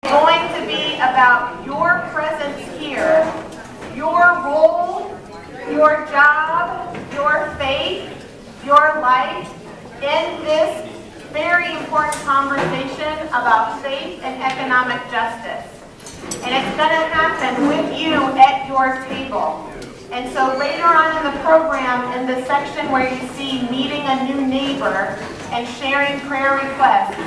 Going to be about your presence here, your role, your job, your faith, your life in this very important conversation about faith and economic justice. And it's going to happen with you at your table. And so later on in the program, in the section where you see meeting a new neighbor and sharing prayer requests,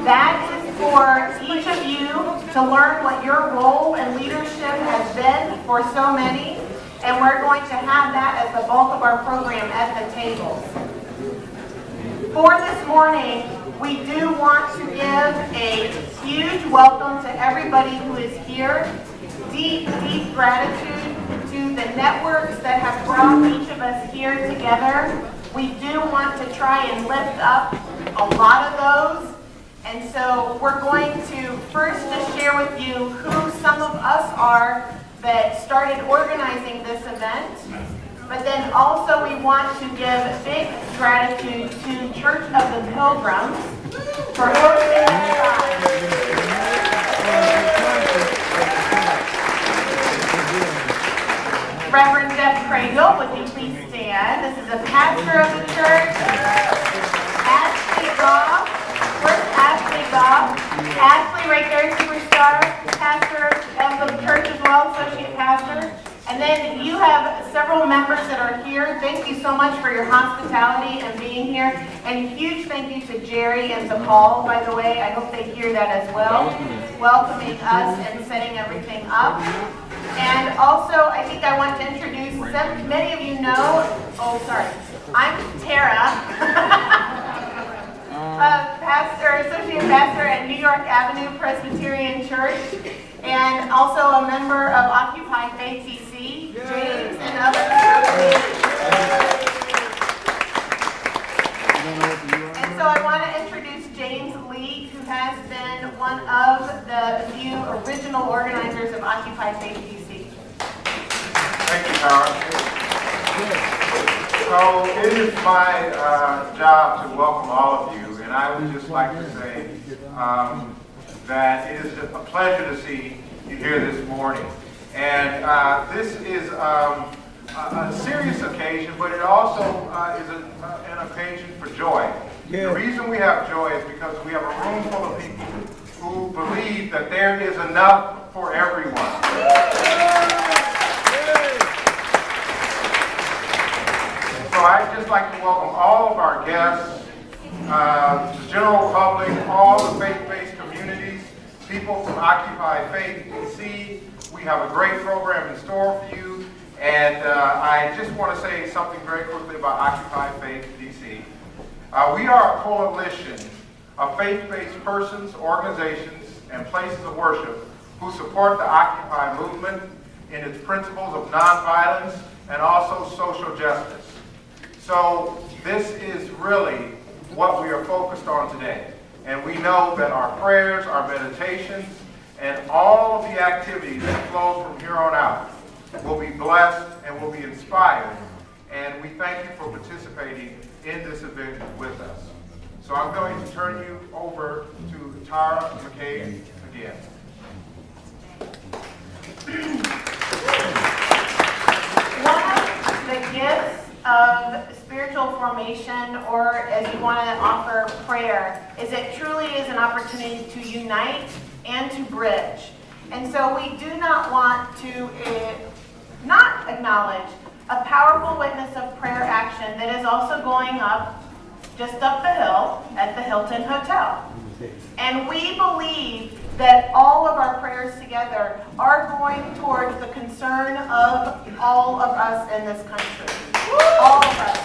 that is for each of you to learn what your role and leadership has been for so many. And we're going to have that as the bulk of our program at the tables. For this morning, we do want to give a huge welcome to everybody who is here. Deep, deep gratitude to the networks that have brought each of us here together. We do want to try and lift up a lot of those. And so we're going to first just share with you who some of us are that started organizing this event. But then also we want to give big gratitude to Church of the Pilgrims for hosting this time. Reverend Palyul, would you please stand? This is the pastor of the church. Ashley Goff. Where's Ashley Goff? Ashley right there, superstar, pastor of the church as well, associate pastor. And then you have several members that are here. Thank you so much for your hospitality and being here. And huge thank you to Jerry and to Paul, by the way. I hope they hear that as well. Welcoming us and setting everything up. And also, I think I want to introduce some, many of you know, I'm Tara, associate pastor at New York Avenue Presbyterian Church, and also a member of Occupy Faith DC, James and others. And so I want to introduce James Lee, who has been one of the few original organizers of Occupy Faith DC. Thank you, Tara. So it is my job to welcome all of you, and I would just like to say that it is a pleasure to see you here this morning. And this is a serious occasion, but it also is an occasion for joy. Yeah. The reason we have joy is because we have a room full of people who believe that there is enough for everyone. So I'd just like to welcome all of our guests, the general public, all the faith-based communities, people from Occupy Faith DC. We have a great program in store for you. And I just want to say something very quickly about Occupy Faith DC. We are a coalition of faith-based persons, organizations, and places of worship who support the Occupy movement in its principles of nonviolence and also social justice. So this is really what we are focused on today. And we know that our prayers, our meditations, and all of the activities that flow from here on out will be blessed and will be inspired. And we thank you for participating in this event with us. So I'm going to turn you over to Tara McCabe again. One of the gifts of spiritual formation, or as you want to offer prayer, is it truly is an opportunity to unite and to bridge. And so we do not want to not acknowledge a powerful witness of prayer action that is also going up, just up the hill at the Hilton Hotel. And we believe that all of our prayers together are going towards the concern of all of us in this country. All of us.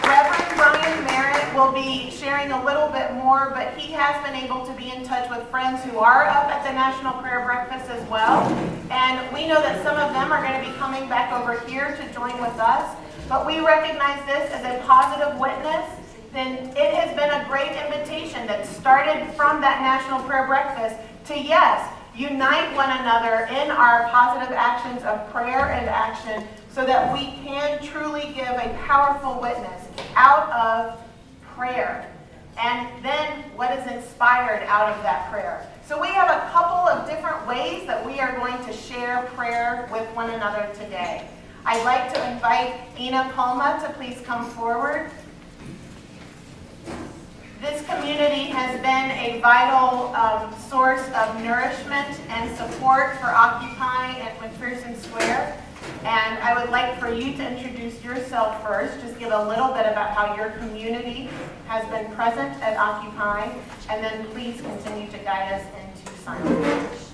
Reverend Brian Merritt will be sharing a little bit more, but he has been able to be in touch with friends who are up at the National Prayer Breakfast as well. And we know that some of them are going to be coming back over here to join with us. But we recognize this as a positive witness. Then it has been a great invitation that started from that National Prayer Breakfast to, yes, unite one another in our positive actions of prayer and action so that we can truly give a powerful witness out of prayer. and then what is inspired out of that prayer. So we have a couple of different ways that we are going to share prayer with one another today. I'd like to invite Andrea Palma to please come forward. This community has been a vital source of nourishment and support for Occupy at McPherson Square. And I would like for you to introduce yourself first, just give a little bit about how your community has been present at Occupy, and then please continue to guide us into silence.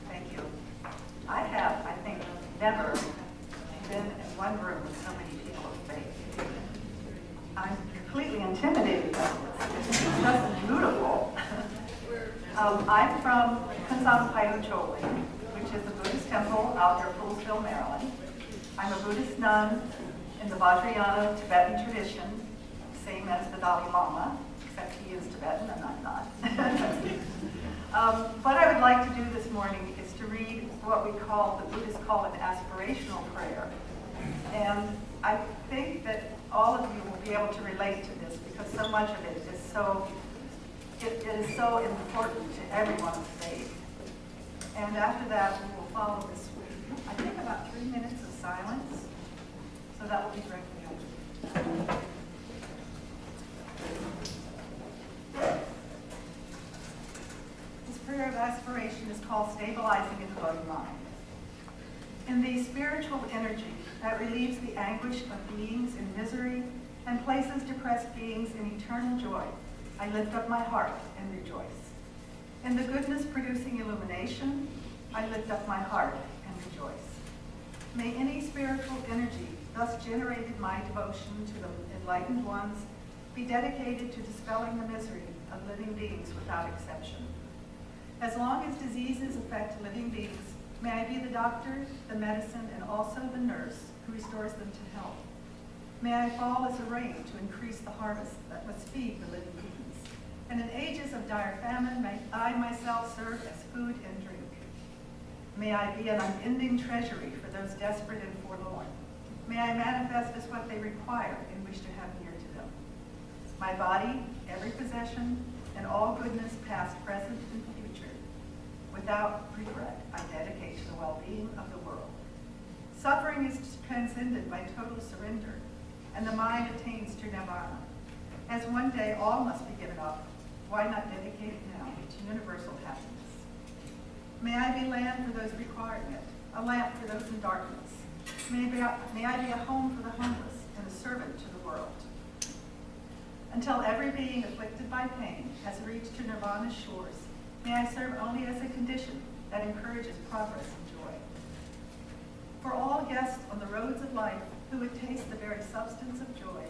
Thank you. I have, I think, never been in one room with so many people of faith. I'm completely intimidated by this. It's just beautiful. I'm from Kunzang, Palyul, Choling, which is a Buddhist temple out near Palyul, Maryland. I'm a Buddhist nun in the Vajrayana Tibetan tradition, same as the Dalai Lama, except he is Tibetan and I'm not. What I would like to do this morning is to read what the Buddhists call an aspirational prayer. And I think that all of you will be able to relate to this because so much of it is it is so important to everyone's faith. And after that, we will follow this with, I think, about 3 minutes of silence. So that will be directly over. This prayer of aspiration is called Stabilizing a Devoted Mind. In the spiritual energy that relieves the anguish of beings in misery and places depressed beings in eternal joy, I lift up my heart and rejoice. In the goodness producing illumination, I lift up my heart and rejoice. May any spiritual energy thus generated my devotion to the enlightened ones be dedicated to dispelling the misery of living beings without exception. As long as diseases affect living beings, may I be the doctor, the medicine, and also the nurse who restores them to health. May I fall as a rain to increase the harvest that must feed the living beings. And in ages of dire famine, may I myself serve as food and drink. May I be an unending treasury for those desperate and forlorn. May I manifest as what they require and wish to have near to them. My body, every possession, and all goodness past, present, and future, without regret, I dedicate to the well-being of the world. Suffering is transcended by total surrender, and the mind attains to nirvana. As one day all must be given up, why not dedicate it now to universal happiness? May I be land for those requiring it, a lamp for those in darkness. May I be a home for the homeless and a servant to the world. Until every being afflicted by pain has reached to nirvana's shores, may I serve only as a condition that encourages progress and joy. For all guests on the roads of life who would taste the very substance of joy,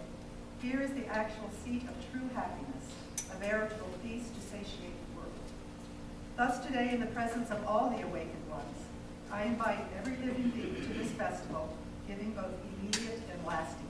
here is the actual seat of true happiness, a veritable feast to satiate the world. Thus today, in the presence of all the awakened ones, I invite every living being to this festival, giving both immediate and lasting